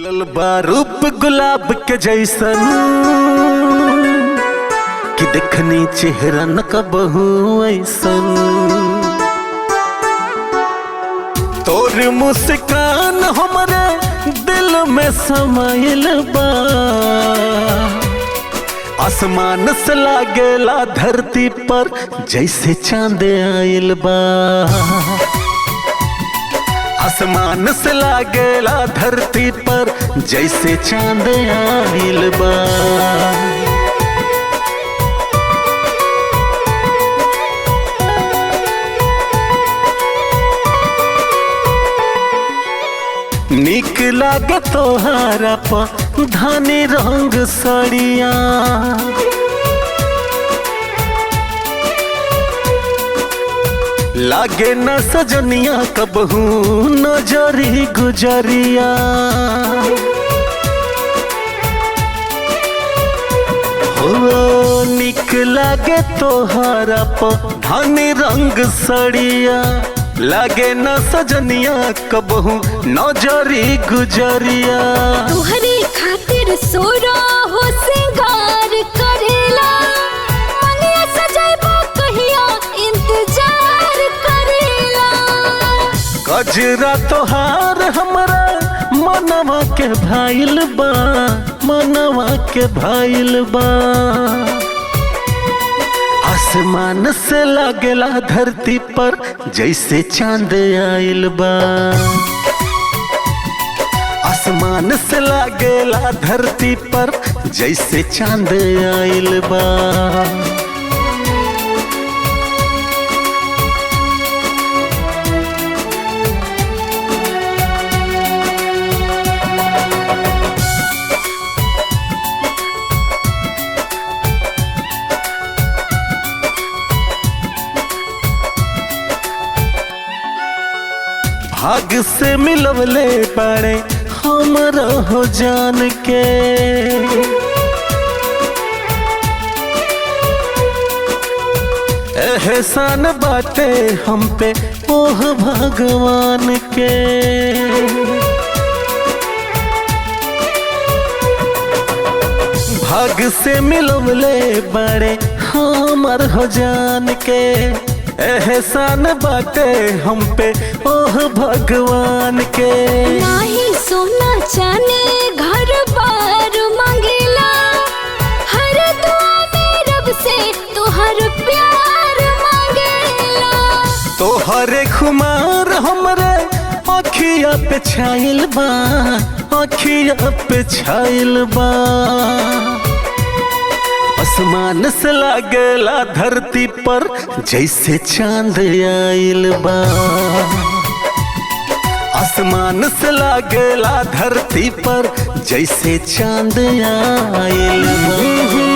खिलल बा रूप गुलाब के जैसन कि देखनी चेहरा न कबहू ऐसन। तोर मुस्कान हमरे दिल में समाइल बा, आसमान से लागेला धरती पर जैसे चांद आइल बा। आसमान से लागेला धरती पर जैसे चांद आइल बा। नीक लागे तोहारा पर धानी रंग सड़िया, लागे न सजनिया कबहू नजरी गुजरिया। हो नीक लागे तोहारा पर धानी रंग सड़िया, लागे न सजनिया कबहू नजरी गुजरिया। तुहरी खातिर सोरा हो सिंगार करेला, मनिया सजाइबो कहिया इंतजार करेला। गजरा तोहार हमरा मनवा के भाइल बा, मनवा के भाइल बा। आसमान से लागेला धरती पर जैसे चांद आइल बा। आसमान से लागेला धरती पर जैसे चांद आइल बा। भाग से मिलवले पड़े हमरा हो जान के, एहसान बाटे हम पे ओह भगवान के। भाग से मिलवले बड़े हमर हो जान के, एहसान बाटे हम पे ओह भगवान के। नाही सोना चांदी घर बार मांगेला, हर दुआ में रब से तुहर प्यार मांगेला। तोहरे खुमार हमरे अखिया पे छाइल बा, अखिया पे छाइल बा। आसमान से लागेला धरती पर जैसे चांद आइल बा। आसमान से लागेला धरती पर जैसे चांद आइल बा।